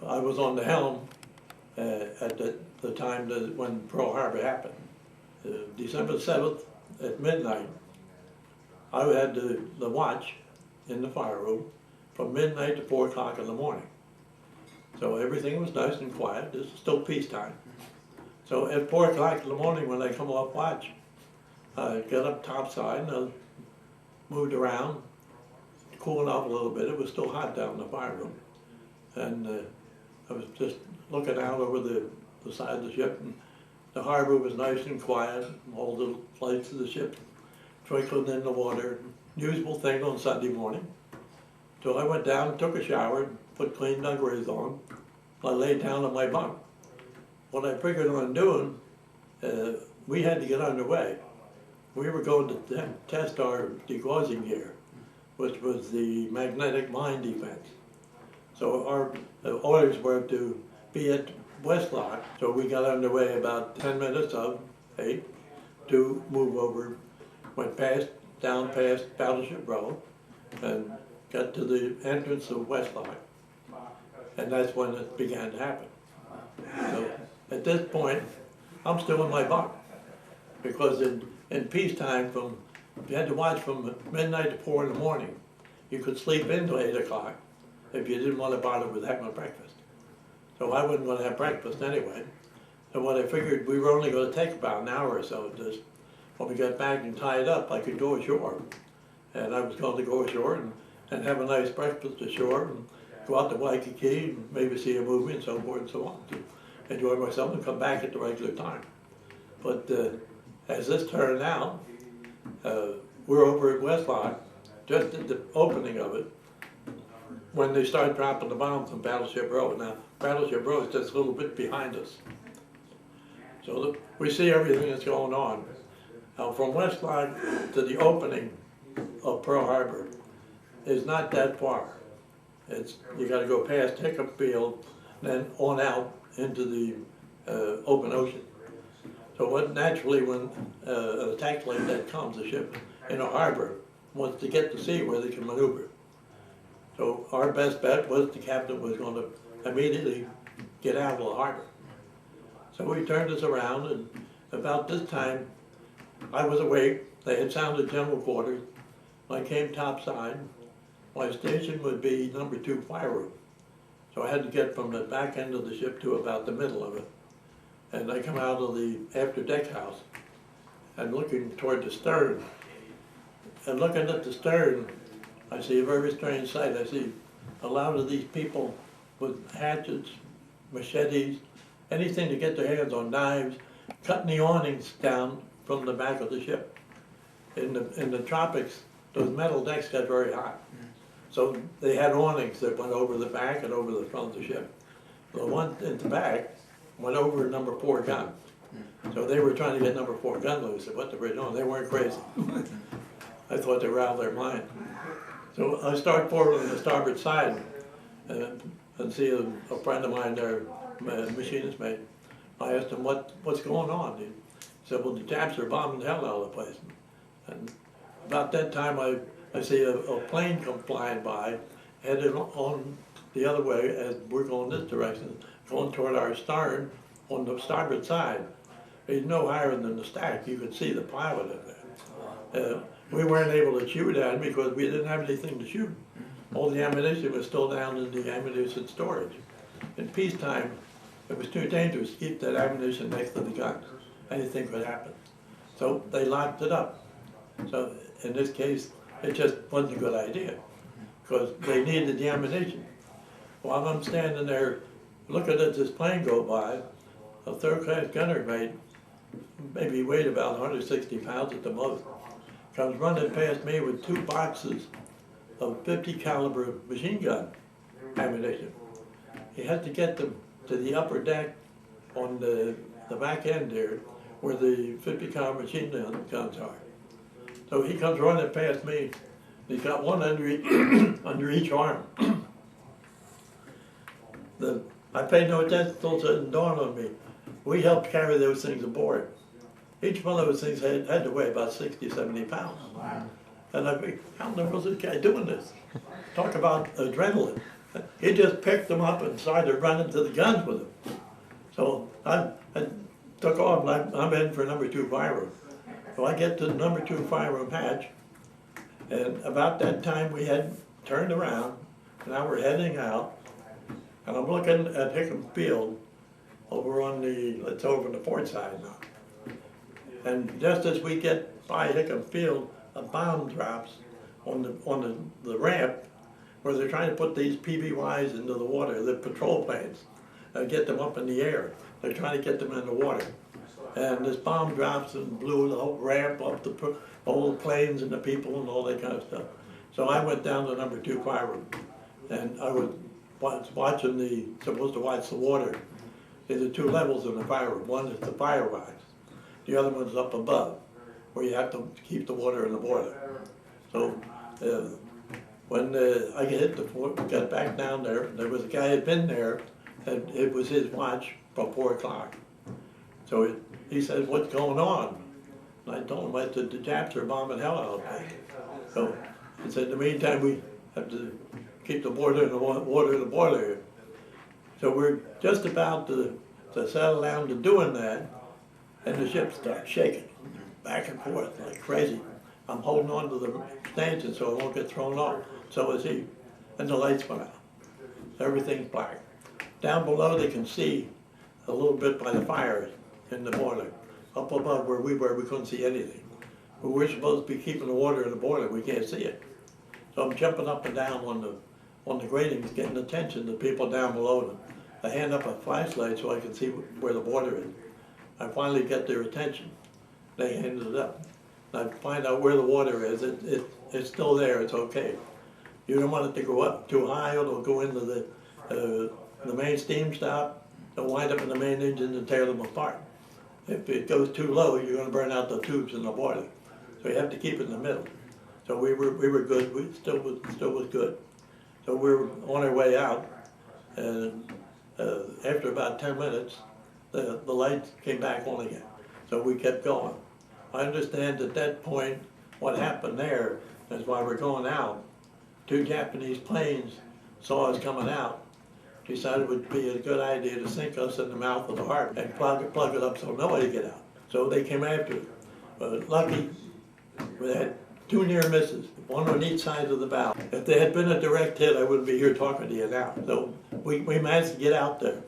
I was on the helm at the time when Pearl Harbor happened. December 7th at midnight, I had the watch in the fire room from midnight to 4 o'clock in the morning. So everything was nice and quiet. This is still peacetime. So at 4 o'clock in the morning when I come off watch, I got up topside and I moved around, cooling off a little bit. It was still hot down in the fire room. And I was just looking out over the side of the ship, and the harbor was nice and quiet, and all the lights of the ship twinkling in the water. Usual thing on Sunday morning. So I went down and took a shower, put clean dungarees on. I laid down on my bunk. What I figured on doing, we had to get underway. We were going to test our degaussing gear, which was the magnetic mine defense. So our orders were to be at Westlock, so we got underway about 10 minutes of 8 to move over, went down past Battleship Row, and got to the entrance of Westlock. And that's when it began to happen. So at this point, I'm still in my bunk, because in peacetime, you had to watch from midnight to 4 in the morning. You could sleep into 8 o'clock if you didn't want to bother with having breakfast. So I wasn't going to have breakfast anyway. So what I figured, we were only going to take about an hour or so of this. When we got back and tied up, I could go ashore. And I was going to go ashore and have a nice breakfast ashore and go out to Waikiki and maybe see a movie and so forth and so on, to enjoy myself and come back at the regular time. But as this turned out, we're over at Westlock, just at the opening of it, when they started dropping the bombs on Battleship Row. Now, Battleship Row is just a little bit behind us. So we see everything that's going on. Now, from Westlock to the opening of Pearl Harbor is not that far. You got to go past Hiccup Field, and then on out into the open ocean. So naturally, when an attack like that comes, a ship in a harbor wants to get to sea where they can maneuver. So our best bet was the captain was going to immediately get out of the harbor. So we turned us around, and about this time, I was awake. They had sounded general quarters. I came topside. My station would be number 2 fire room. So I had to get from the back end of the ship to about the middle of it. And I come out of the after deck house and looking toward the stern. And looking at the stern, I see a very strange sight. I see a lot of these people with hatchets, machetes, anything to get their hands on, knives, cutting the awnings down from the back of the ship. In the tropics, those metal decks got very hot. So they had awnings that went over the back and over the front of the ship. The one in the back went over number 4 gun. So they were trying to get number 4 gun loose. What they were doing, they weren't crazy. I thought they were out of their mind. So I start forward on the starboard side and see a friend of mine there, machinist mate. I asked him, what's going on? He said, well, the Japs are bombing the hell out of the place. And about that time, I see a plane come flying by, headed on the other way as we're going this direction, going toward our stern on the starboard side. He's no higher than the stack. You could see the pilot in there. We weren't able to shoot at him because we didn't have anything to shoot. All the ammunition was still down in the ammunition storage. In peacetime, it was too dangerous to keep that ammunition next to the guns. Anything could happen. So they locked it up. So in this case, it just wasn't a good idea because they needed the ammunition. While I'm standing there looking at this plane go by, a third-class gunner mate, maybe weighed about 160 pounds at the most, comes running past me with 2 boxes of 50 caliber machine gun ammunition. He had to get them to the upper deck on the back end there where the 50 caliber machine guns are. So he comes running past me. He's got one under each arm. I paid no attention until it didn't dawn on me. We helped carry those things aboard. Each one of those things had to weigh about 60, 70 pounds. Wow. And I think, how in the world is this guy doing this? Talk about adrenaline. He just picked them up and started running to the guns with them. So I took off, and I'm in for number 2 fire room. So I get to the number 2 fire room hatch, and about that time we had turned around, and now we're heading out, and I'm looking at Hickam Field over on it's over on the port side now. And just as we get by Hickam Field, a bomb drops on the ramp where they're trying to put these PBYs into the water, the patrol planes, and get them up in the air. They're trying to get them in the water. And this bomb drops and blew the whole ramp up, all the planes and the people and all that kind of stuff. So I went down to number 2 fire room, and I was supposed to watch the water. There's the 2 levels in the fire room. One is the fire rise. The other one's up above, where you have to keep the water in the boiler. So when I got back down there was a guy who had been there, and it was his watch from 4 o'clock. So he said, "What's going on?" And I told him, I said, "The Japs are bombing hell out of me." So he said, "In the meantime, we have to keep the water in the boiler." So we're just about to settle down to doing that, and the ship starts shaking back and forth like crazy. I'm holding on to the stanchion so it won't get thrown off. So is he. And the lights went out. Everything's black. Down below they can see a little bit by the fires in the boiler. Up above where we were, we couldn't see anything. But we're supposed to be keeping the water in the boiler, we can't see it. So I'm jumping up and down on the gratings, getting attention to people down below them. I hand up a flashlight so I can see where the water is. I finally get their attention. They hand it up. I find out where the water is. It's still there, it's okay. You don't want it to go up too high or it'll go into the main steam stop. They'll wind up in the main engine and tear them apart. If it goes too low, you're going to burn out the tubes in the boiler. So you have to keep it in the middle. So we were good. We still was good. So we were on our way out, and after about 10 minutes, the lights came back on again. So we kept going. I understand at that point what happened there is while we're going out, 2 Japanese planes saw us coming out, decided it would be a good idea to sink us in the mouth of the harbor and plug it up so nobody get out. So they came after it. Lucky, we had 2 near misses, one on each side of the bow. If they had been a direct hit, I wouldn't be here talking to you now. So we managed to get out there.